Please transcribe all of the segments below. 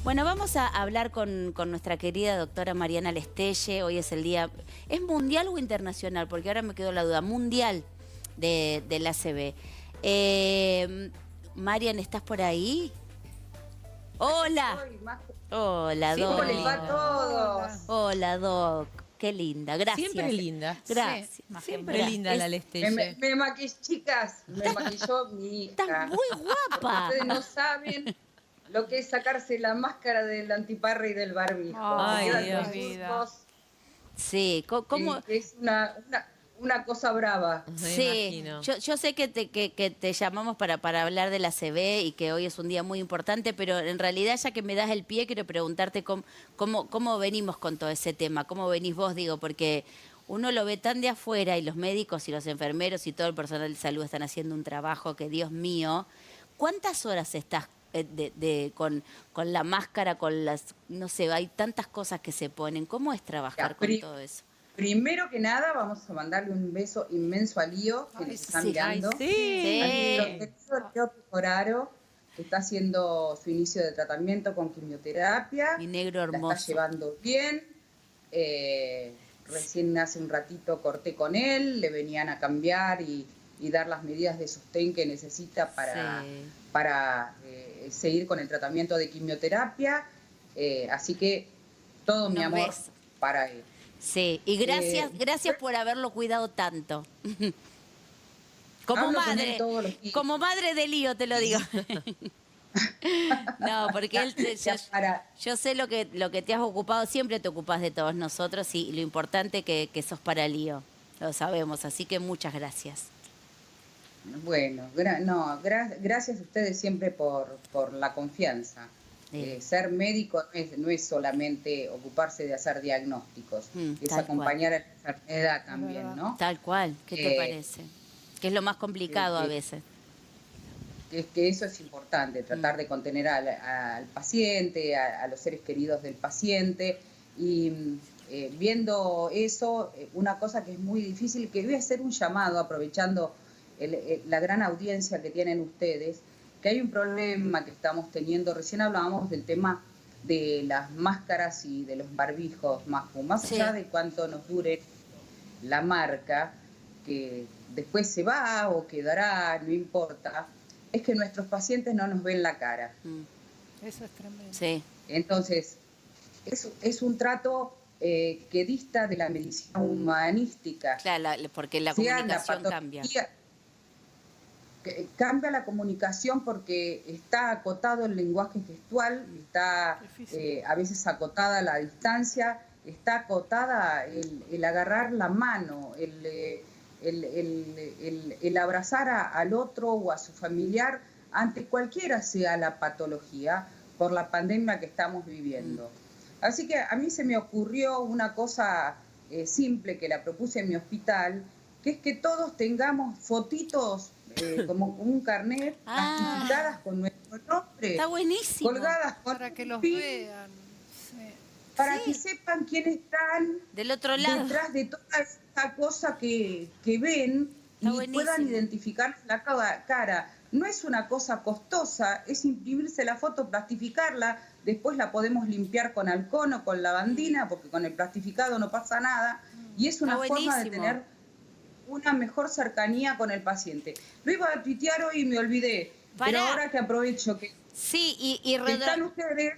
Bueno, vamos a hablar con nuestra querida doctora Mariana Lestelle. Hoy es el día... ¿Es mundial o internacional? Porque ahora me quedó la duda. Mundial del ACV. Marian, ¿estás por ahí? Hola. Hola, Doc. ¿Cómo les va a todos? Hola, Doc. Qué linda. Gracias. Siempre linda. Gracias. Sí, siempre linda la Lestelle. Me maquilló, chicas, me maquilló mi hija. Estás muy guapa. Ustedes no saben lo que es sacarse la máscara del antiparra y del barbijo. Ay, Quedan Dios. los surcos, Sí, ¿cómo? es una cosa brava. Sí, imagino. yo sé que te llamamos para hablar de la ACV y que hoy es un día muy importante, pero en realidad ya que me das el pie quiero preguntarte cómo venimos con todo ese tema, cómo venís vos, digo, porque uno lo ve tan de afuera y los médicos y los enfermeros y todo el personal de salud están haciendo un trabajo que, Dios mío, ¿cuántas horas estás con la máscara, con las, no sé, hay tantas cosas que se ponen? ¿Cómo es trabajar con todo eso? Primero que nada, vamos a mandarle un beso inmenso a Lío, que nos está mirando. Sí. Lío Pecoraro, que está haciendo su inicio de tratamiento con quimioterapia. Mi negro hermoso. La está llevando bien. Recién hace un ratito corté con él, le venían a cambiar y dar las medidas de sostén que necesita para seguir con el tratamiento de quimioterapia. Así que todo mi amor para él. Sí, y gracias por haberlo cuidado tanto. Como madre de Lío te lo digo. No, porque él, yo sé lo que te has ocupado, siempre te ocupas de todos nosotros y lo importante que sos para Lío, lo sabemos, así que muchas gracias. Bueno, gracias a ustedes siempre por la confianza. Ser médico no es solamente ocuparse de hacer diagnósticos, es acompañar a la enfermedad también, ¿no? Tal cual, ¿qué te parece? Que es lo más complicado a veces. Que eso es importante, tratar de contener al paciente, a los seres queridos del paciente. Y viendo eso, una cosa que es muy difícil, que voy a hacer un llamado aprovechando la gran audiencia que tienen ustedes, que hay un problema que estamos teniendo. Recién hablábamos del tema de las máscaras y de los barbijos, más allá de cuánto nos dure la marca, que después se va o quedará, no importa, es que nuestros pacientes no nos ven la cara. Eso es tremendo. Sí. Entonces, es un trato que dista de la medicina humanística. Claro, porque la comunicación cambia. Cambia la comunicación porque está acotado el lenguaje gestual, está a veces acotada la distancia, está acotada el agarrar la mano, el abrazar al otro o a su familiar ante cualquiera sea la patología por la pandemia que estamos viviendo. Así que a mí se me ocurrió una cosa simple que la propuse en mi hospital, que es que todos tengamos fotitos como un carnet, plastificadas con nuestro nombre. Está buenísimo. Colgadas para que los vean. Para que sepan quiénes están del otro lado, detrás de toda esta cosa que ven y puedan identificar la cara. No es una cosa costosa, es imprimirse la foto, plastificarla, después la podemos limpiar con alcohol o con lavandina, porque con el plastificado no pasa nada, y es una forma de tener una mejor cercanía con el paciente. Lo iba a tuitear hoy y me olvidé, pero ahora que aprovecho que están ustedes...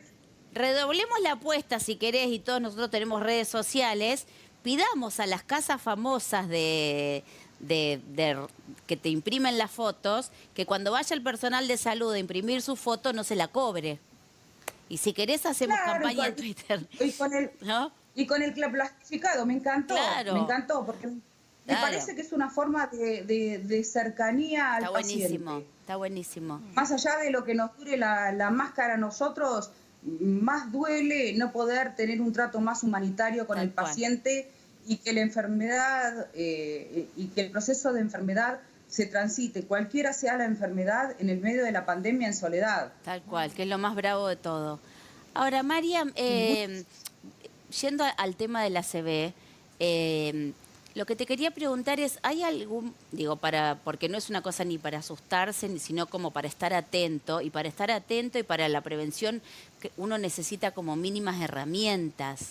Redoblemos la apuesta si querés, y todos nosotros tenemos redes sociales, pidamos a las casas famosas que te imprimen las fotos, que cuando vaya el personal de salud a imprimir su foto no se la cobre. Y si querés hacemos campaña en Twitter. Y con el plastificado, me encantó. Claro. Me encantó, porque me parece que es una forma de cercanía al paciente. Está buenísimo. Más allá de lo que nos dure la máscara a nosotros, más duele no poder tener un trato más humanitario con el paciente y que la enfermedad y que el proceso de enfermedad se transite, cualquiera sea la enfermedad, en el medio de la pandemia en soledad. Tal cual, que es lo más bravo de todo. Ahora, Mariam, yendo al tema de la ACV, Lo que te quería preguntar es, ¿hay algún, digo, porque no es una cosa ni para asustarse, sino como para estar atento, y para estar atento y para la prevención que uno necesita como mínimas herramientas?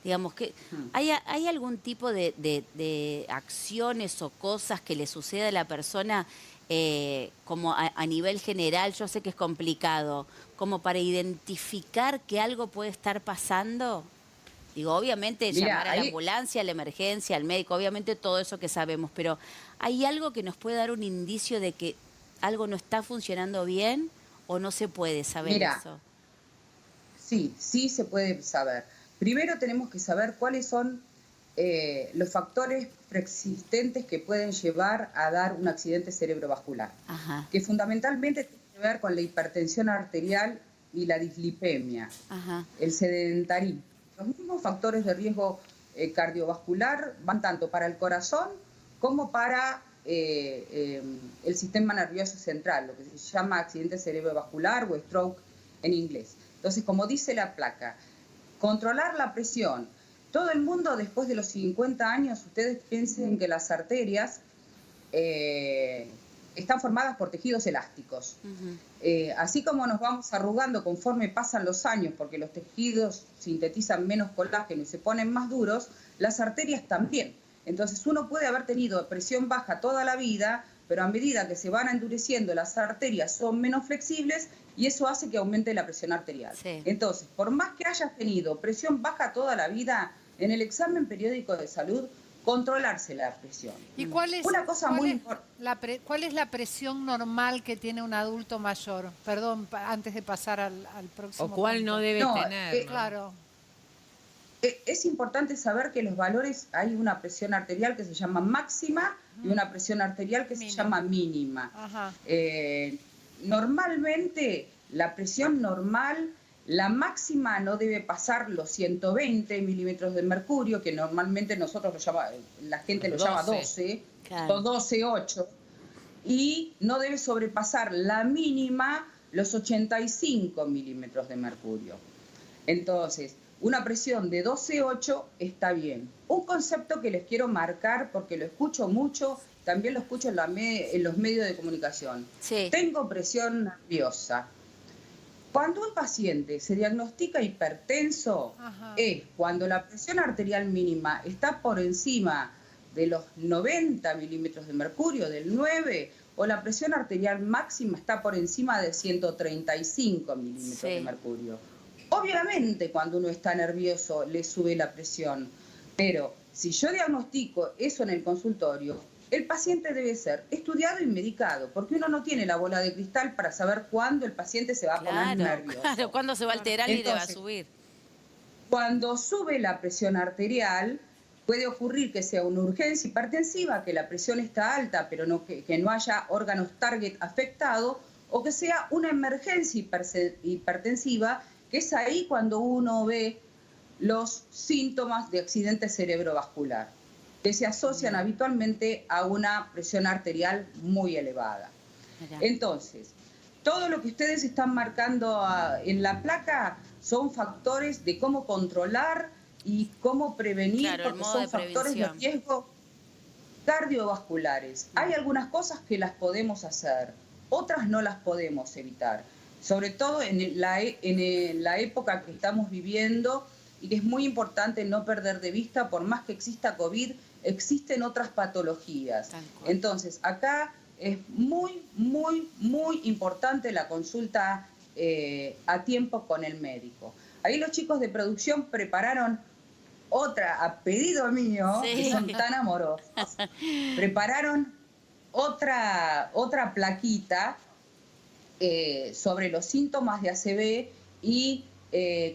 Digamos que, ¿hay algún tipo de acciones o cosas que le suceda a la persona como a nivel general? Yo sé que es complicado, como para identificar que algo puede estar pasando. Digo, obviamente Mira, llamar a la ambulancia, a la emergencia, al médico, obviamente todo eso que sabemos, pero ¿hay algo que nos puede dar un indicio de que algo no está funcionando bien o no se puede saber mira, eso? sí se puede saber. Primero tenemos que saber cuáles son los factores preexistentes que pueden llevar a dar un accidente cerebrovascular, Ajá, que fundamentalmente tiene que ver con la hipertensión arterial y la dislipemia, ajá, el sedentarismo. Los mismos factores de riesgo cardiovascular van tanto para el corazón como para el sistema nervioso central, lo que se llama accidente cerebrovascular o stroke en inglés. Entonces, como dice la placa, controlar la presión. Todo el mundo después de los 50 años, ustedes piensen que las arterias están formadas por tejidos elásticos. Así como nos vamos arrugando conforme pasan los años, porque los tejidos sintetizan menos colágeno y se ponen más duros, las arterias también. Entonces uno puede haber tenido presión baja toda la vida, pero a medida que se van endureciendo las arterias son menos flexibles y eso hace que aumente la presión arterial. sí. Entonces, por más que hayas tenido presión baja toda la vida, en el examen periódico de salud, controlarse la presión. ¿Y cuál es, Una cosa muy importante. cuál es la presión normal que tiene un adulto mayor? Perdón, antes de pasar al próximo. ¿O cuál punto. no debe tener? ¿No? Claro. Es importante saber que los valores, hay una presión arterial que se llama máxima y una presión arterial que se llama mínima. Ajá. Normalmente, la presión normal, la máxima no debe pasar los 120 milímetros de mercurio, que normalmente nosotros la gente lo llama 12, Claro. o 12,8, y no debe sobrepasar la mínima los 85 milímetros de mercurio. Entonces, una presión de 12,8 está bien. Un concepto que les quiero marcar, porque lo escucho mucho, también lo escucho en los medios de comunicación. Sí. Tengo presión nerviosa. Cuando un paciente se diagnostica hipertenso, es cuando la presión arterial mínima está por encima de los 90 milímetros de mercurio, del 9, o la presión arterial máxima está por encima de 135 milímetros de mercurio. Obviamente, cuando uno está nervioso, le sube la presión, pero si yo diagnostico eso en el consultorio, el paciente debe ser estudiado y medicado, porque uno no tiene la bola de cristal para saber cuándo el paciente se va a poner nervioso. Claro, cuándo se va a alterar y le va a Entonces, subir. Cuando sube la presión arterial, puede ocurrir que sea una urgencia hipertensiva, que la presión está alta, pero que no haya órganos target afectados, o que sea una emergencia hipertensiva, que es ahí cuando uno ve los síntomas de accidente cerebrovascular, que se asocian habitualmente a una presión arterial muy elevada. Entonces, todo lo que ustedes están marcando en la placa son factores de cómo controlar y cómo prevenir, porque son factores de riesgo cardiovasculares. Hay algunas cosas que las podemos hacer, otras no las podemos evitar, sobre todo en la época que estamos viviendo, y que es muy importante no perder de vista, por más que exista COVID, existen otras patologías. Entonces, acá es muy, muy, muy importante la consulta a tiempo con el médico. Ahí los chicos de producción prepararon otra, a pedido mío, que son tan amorosos, prepararon otra plaquita sobre los síntomas de ACV y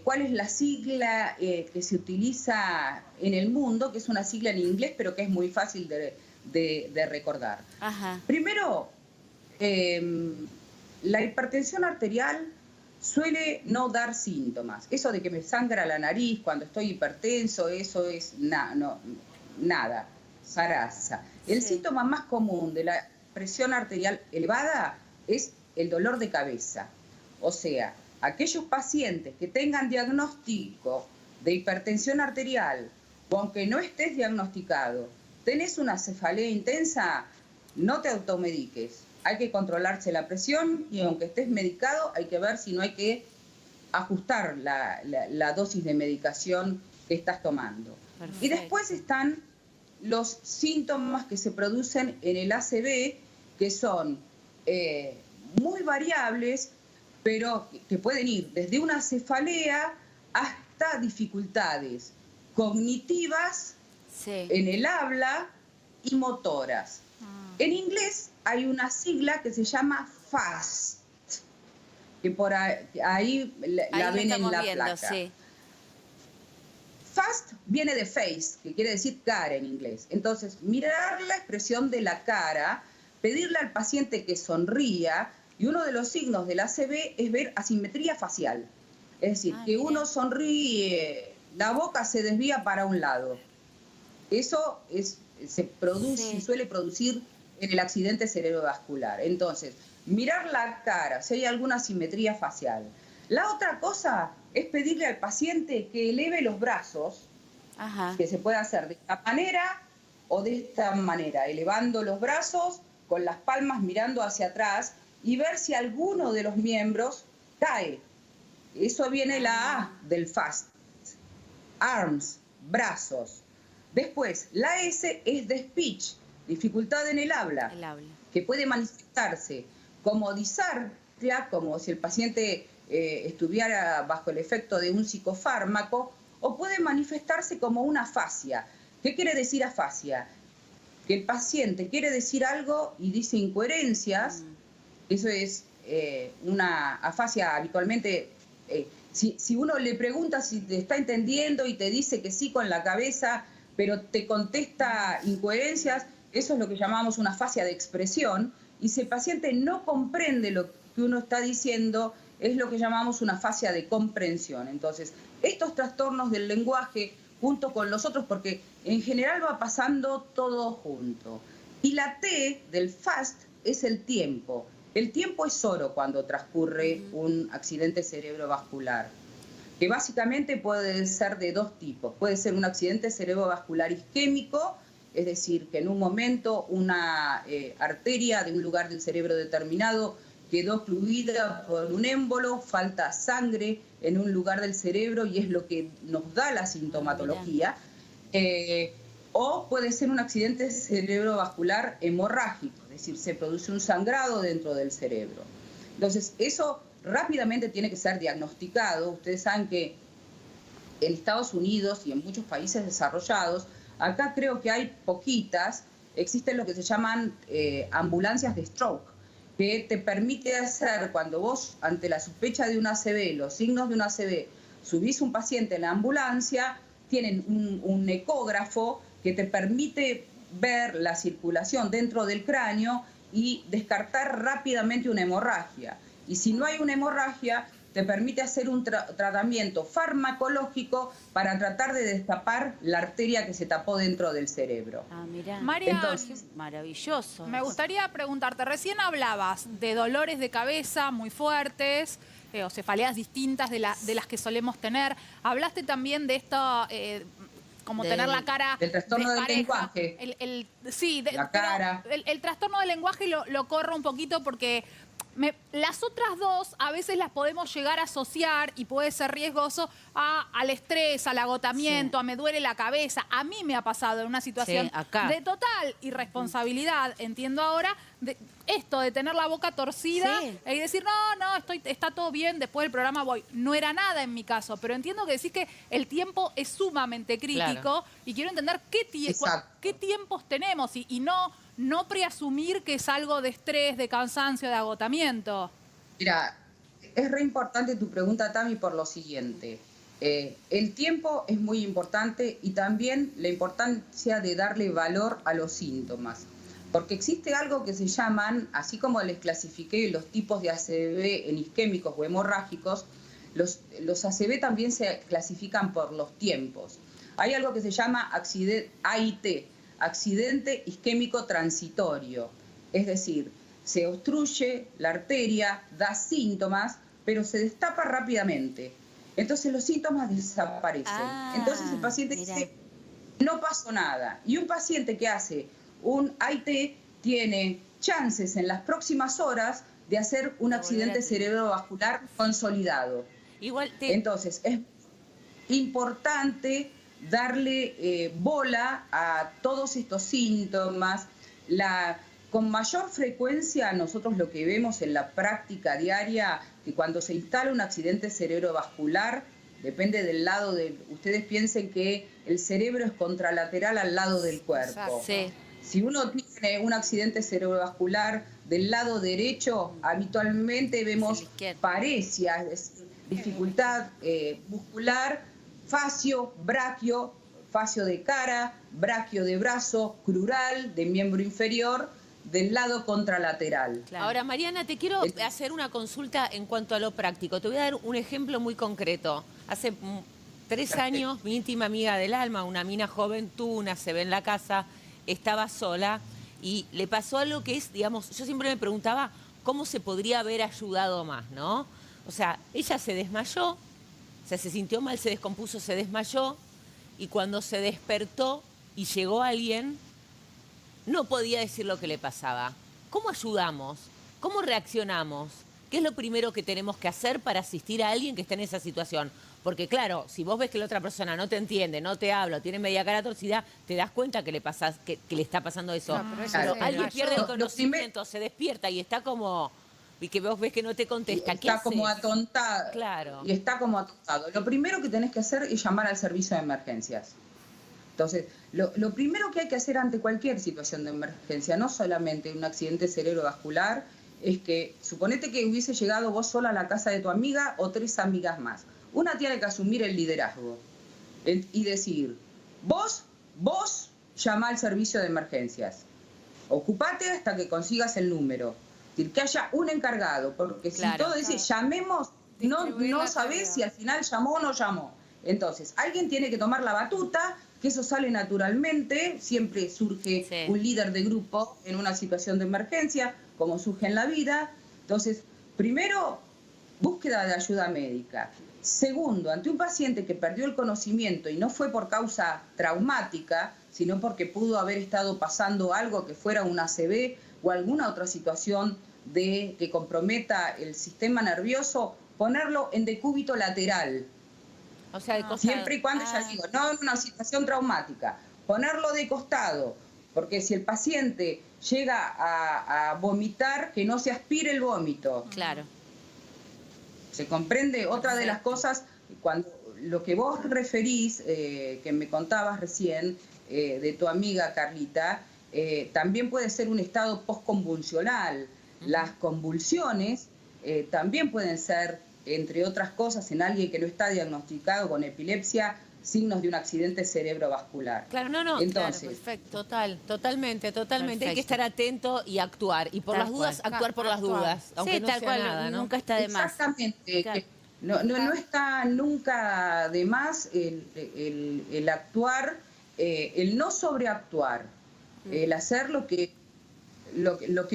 cuál es la sigla que se utiliza en el mundo, que es una sigla en inglés, pero que es muy fácil de recordar. Primero, la hipertensión arterial suele no dar síntomas. Eso de que me sangra la nariz cuando estoy hipertenso, eso es nada, zaraza. El síntoma más común de la presión arterial elevada es el dolor de cabeza. O sea, aquellos pacientes que tengan diagnóstico de hipertensión arterial, o aunque no estés diagnosticado, ¿Tenés una cefalea intensa? No te automediques. Hay que controlarse la presión y aunque estés medicado, hay que ver si no hay que ajustar la dosis de medicación que estás tomando. Perfecto. Y después están los síntomas que se producen en el ACV, que son muy variables, pero que pueden ir desde una cefalea hasta dificultades cognitivas, Sí. en el habla y motoras. En inglés hay una sigla que se llama FAST, que por ahí la Ahí ven lo en estamos la viendo, placa. sí. FAST viene de face, que quiere decir cara en inglés. Entonces, mirar la expresión de la cara, pedirle al paciente que sonría, y uno de los signos del ACV es ver asimetría facial. Es decir, que Mirá. uno sonríe, la boca se desvía para un lado. Eso se produce, Sí. suele producir en el accidente cerebrovascular. Entonces, mirar la cara, si hay alguna asimetría facial. La otra cosa es pedirle al paciente que eleve los brazos, Ajá. que se puede hacer de esta manera o de esta manera, elevando los brazos con las palmas mirando hacia atrás y ver si alguno de los miembros cae. Eso viene la A del FAST. Arms, brazos. Después, la S es de speech, dificultad en el habla, El habla. que puede manifestarse como disartria, como si el paciente estuviera bajo el efecto de un psicofármaco, o puede manifestarse como una afasia. ¿Qué quiere decir afasia? Que el paciente quiere decir algo y dice incoherencias. Eso es una afasia habitualmente. Si uno le pregunta si te está entendiendo y te dice que sí con la cabeza, pero te contesta incoherencias, eso es lo que llamamos una afasia de expresión. Y si el paciente no comprende lo que uno está diciendo, es lo que llamamos una afasia de comprensión. Entonces, estos trastornos del lenguaje, junto con los otros, porque en general va pasando todo junto. Y la T del FAST es el tiempo. El tiempo es oro cuando transcurre un accidente cerebrovascular, que básicamente puede ser de dos tipos. Puede ser un accidente cerebrovascular isquémico, es decir, que en un momento una arteria de un lugar del cerebro determinado quedó ocluida por un émbolo, falta sangre en un lugar del cerebro y es lo que nos da la sintomatología. O puede ser un accidente cerebrovascular hemorrágico, es decir, se produce un sangrado dentro del cerebro. Entonces, eso rápidamente tiene que ser diagnosticado. Ustedes saben que en Estados Unidos y en muchos países desarrollados, acá creo que hay poquitas, existen lo que se llaman ambulancias de stroke, que te permite hacer, cuando vos, ante la sospecha de un ACV, los signos de un ACV, subís un paciente en la ambulancia, tienen un ecógrafo que te permite ver la circulación dentro del cráneo y descartar rápidamente una hemorragia. Y si no hay una hemorragia, te permite hacer un tratamiento farmacológico para tratar de destapar la arteria que se tapó dentro del cerebro. Ah, mirá. Marian, Entonces, Maravilloso. me gustaría preguntarte, recién hablabas de dolores de cabeza muy fuertes, o cefaleas distintas de las que solemos tener. Hablaste también de esto, como tener la cara del trastorno del despareja. lenguaje. Sí, La cara. El trastorno del lenguaje lo corro un poquito porque las otras dos a veces las podemos llegar a asociar y puede ser riesgoso al estrés, al agotamiento, Sí. a me duele la cabeza. A mí me ha pasado en una situación Sí, acá. de total irresponsabilidad, entiendo ahora, de esto de tener la boca torcida Sí. y decir, no, está todo bien, después del programa voy. No era nada en mi caso, pero entiendo que decís que el tiempo es sumamente crítico Claro. y quiero entender qué Exacto. tiempos tenemos y no preasumir que es algo de estrés, de cansancio, de agotamiento. Mira, es re importante tu pregunta, Tami, por lo siguiente. El tiempo es muy importante y también la importancia de darle valor a los síntomas. Porque existe algo que se llaman, así como les clasifiqué los tipos de ACV en isquémicos o hemorrágicos, los ACV también se clasifican por los tiempos. Hay algo que se llama AIT, accidente isquémico transitorio. Es decir, se obstruye la arteria, da síntomas, pero se destapa rápidamente. Entonces los síntomas desaparecen. Ah, Entonces el paciente mirá. dice, no pasó nada. Y un paciente que hace un AIT tiene chances en las próximas horas de hacer un accidente cerebrovascular consolidado. Entonces, es importante darle bola a todos estos síntomas. Con mayor frecuencia nosotros lo que vemos en la práctica diaria, que cuando se instala un accidente cerebrovascular, depende del lado ustedes piensen que el cerebro es contralateral al lado del cuerpo. Sí. Si uno tiene un accidente cerebrovascular del lado derecho, habitualmente vemos paresias, es decir, dificultad muscular, fascio, braquio, fascio de cara, braquio de brazo, crural, de miembro inferior, del lado contralateral. Claro. Ahora, Mariana, te quiero hacer una consulta en cuanto a lo práctico. Te voy a dar un ejemplo muy concreto. Hace 3 años, mi íntima amiga del alma, una mina joven, tuvo una ACV en la casa, estaba sola y le pasó algo que es, digamos, yo siempre me preguntaba cómo se podría haber ayudado más, ¿no? O sea, ella se desmayó, o sea, se sintió mal, se descompuso, se desmayó y cuando se despertó y llegó alguien, no podía decir lo que le pasaba. ¿Cómo ayudamos? ¿Cómo reaccionamos? ¿Qué es lo primero que tenemos que hacer para asistir a alguien que está en esa situación? Porque claro, si vos ves que la otra persona no te entiende, no te habla, tiene media cara torcida, te das cuenta que le le está pasando eso. No, pero alguien pierde el conocimiento, se despierta y está como... Y que vos ves que no te contesta. ¿Qué está como atontado. Claro. Y está como atontado. Lo primero que tenés que hacer es llamar al servicio de emergencias. Entonces, lo primero que hay que hacer ante cualquier situación de emergencia, no solamente un accidente cerebrovascular, es que, suponete que hubiese llegado vos sola a la casa de tu amiga o 3 amigas más. Una tiene que asumir el liderazgo y decir, vos llama al servicio de emergencias. Ocupate hasta que consigas el número. Es decir, que haya un encargado, porque si todo dice llamemos, no sabés si al final llamó o no llamó. Entonces, alguien tiene que tomar la batuta, que eso sale naturalmente, siempre surge un líder de grupo en una situación de emergencia, como surge en la vida. Entonces, primero, búsqueda de ayuda médica. Segundo, ante un paciente que perdió el conocimiento y no fue por causa traumática, sino porque pudo haber estado pasando algo que fuera una ACV o alguna otra situación que comprometa el sistema nervioso, ponerlo en decúbito lateral. O sea, de costado. Siempre y cuando, ya digo, no en una situación traumática, ponerlo de costado, porque si el paciente llega a vomitar, que no se aspire el vómito. Claro. ¿Se comprende? Otra de las cosas, cuando lo que vos referís, que me contabas recién, de tu amiga Carlita, también puede ser un estado postconvulsional. Las convulsiones también pueden ser, entre otras cosas, en alguien que no está diagnosticado con epilepsia, signos de un accidente cerebrovascular. Claro, no, entonces, claro, perfecto. Totalmente. Perfecto. Hay que estar atento y actuar. Y por las dudas, actuar por las dudas. Aunque Sí, no tal sea cual, nada, ¿no? nunca está de más. Exactamente. Claro. No está nunca de más el actuar, el no sobreactuar, el hacer lo que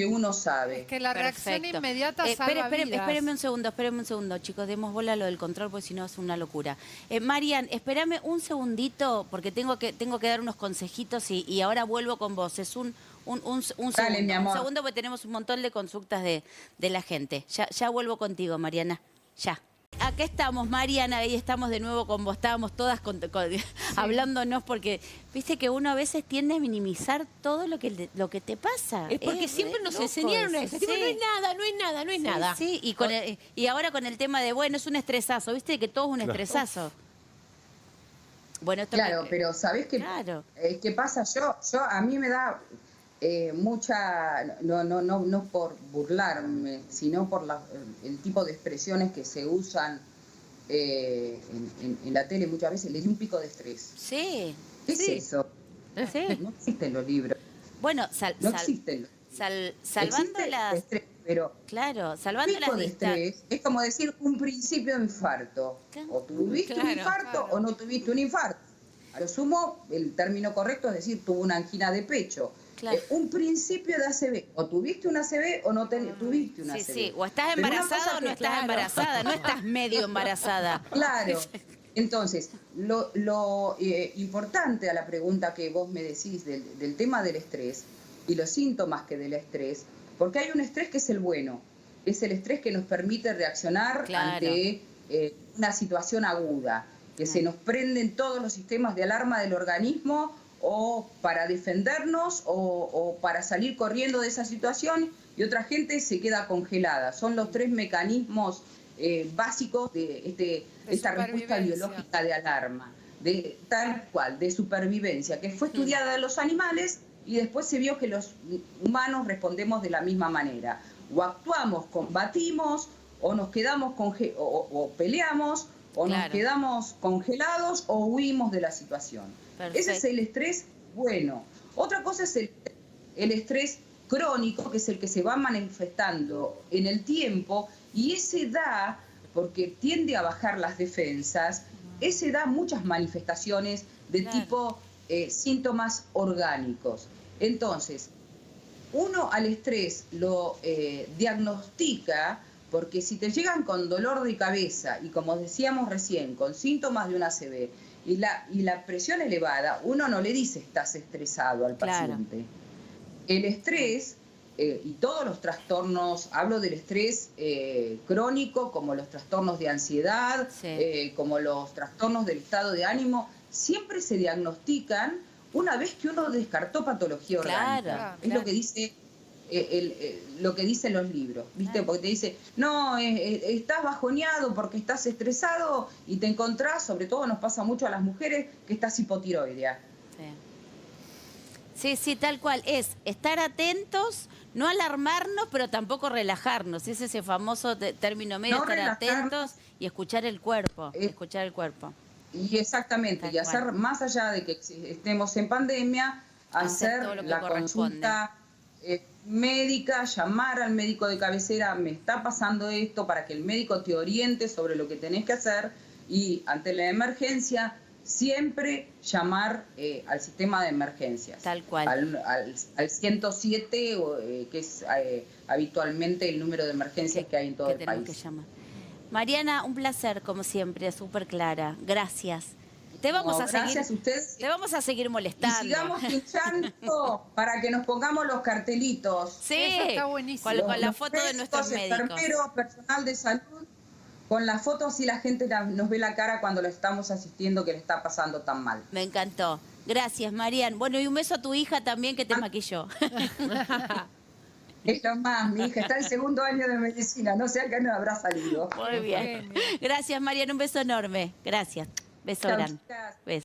uno sabe. Es que la reacción Perfecto. inmediata salva vidas. Espérenme un segundo, chicos, demos bola a lo del control porque si no es una locura. Marian, espérame un segundito porque tengo que dar unos consejitos y ahora vuelvo con vos. Es un segundo. Dale, mi amor. Un segundo porque tenemos un montón de consultas de la gente. Ya vuelvo contigo, Mariana. Ya. Acá estamos, Mariana, ahí estamos de nuevo con vos. Estábamos todas hablándonos porque viste que uno a veces tiende a minimizar todo lo que te pasa. Es porque siempre nos enseñaron eso. Sí. No es nada. Sí, y ahora con el tema de, bueno, es un estresazo, viste que todo es un estresazo. Bueno, esto pero ¿sabés qué, qué pasa? A mí me da mucha, no por burlarme, sino por el tipo de expresiones que se usan en la tele muchas veces. Le di un pico de estrés. Sí. ¿Qué es eso? Sí. No existen los libros. Bueno, no existen. Salvando existe las... estrés, pero claro, salvando pico las de estrés es como decir un principio de infarto. O tuviste un infarto o no tuviste un infarto. A lo sumo, el término correcto es decir, tuvo una angina de pecho. Claro. Un principio de ACV. O tuviste una ACV o no tuviste una ACV. Sí, o estás embarazada o no estás embarazada, no estás medio embarazada. Claro. Entonces, lo importante a la pregunta que vos me decís del tema del estrés y los síntomas que del estrés, porque hay un estrés que es el bueno, es el estrés que nos permite reaccionar ante una situación aguda, que se nos prenden todos los sistemas de alarma del organismo o para defendernos o para salir corriendo de esa situación, y otra gente se queda congelada. Son los 3 mecanismos básicos de esta respuesta biológica de alarma, de tal cual, de supervivencia, que fue estudiada en los animales y después se vio que los humanos respondemos de la misma manera. O actuamos, combatimos, o nos quedamos o peleamos, o nos quedamos congelados o huimos de la situación. Perfecto. Ese es el estrés bueno. Otra cosa es el estrés crónico, que es el que se va manifestando en el tiempo, y ese da, porque tiende a bajar las defensas, ese da muchas manifestaciones de tipo síntomas orgánicos. Entonces, uno al estrés lo diagnostica, porque si te llegan con dolor de cabeza y, como decíamos recién, con síntomas de una ACV y la presión elevada, uno no le dice estás estresado al paciente. El estrés y todos los trastornos, hablo del estrés crónico, como los trastornos de ansiedad, como los trastornos del estado de ánimo, siempre se diagnostican una vez que uno descartó patología orgánica. Es lo que dice lo que dicen los libros, ¿viste? Porque te dice, no, estás bajoneado porque estás estresado y te encontrás, sobre todo nos pasa mucho a las mujeres, que estás hipotiroidea. Sí, tal cual. Es estar atentos, no alarmarnos, pero tampoco relajarnos. Es ese famoso término medio, estar atentos y escuchar el cuerpo. Escuchar el cuerpo. Y exactamente, y hacer, más allá de que estemos en pandemia, hacer la consulta médica, llamar al médico de cabecera, me está pasando esto, para que el médico te oriente sobre lo que tenés que hacer, y ante la emergencia siempre llamar al sistema de emergencias. Tal cual. Al 107, que es habitualmente el número de emergencias que hay en todo el país. Que llamar. Mariana, un placer, como siempre, súper clara. Gracias. Te vamos a seguir. Gracias a ustedes. Te vamos a seguir molestando. Y sigamos pinchando para que nos pongamos los cartelitos. Sí, eso está buenísimo. Con la foto de nuestros médicos. Enfermeros, personal de salud, con la foto así la gente nos ve la cara cuando lo estamos asistiendo, que le está pasando tan mal. Me encantó. Gracias, Marian. Bueno, y un beso a tu hija también, que te maquilló. Es lo más, mi hija está en 2º año de medicina, no sé a qué no habrá salido. Muy bien. Gracias, Marian. Un beso enorme. Gracias. Beso grande. Beso.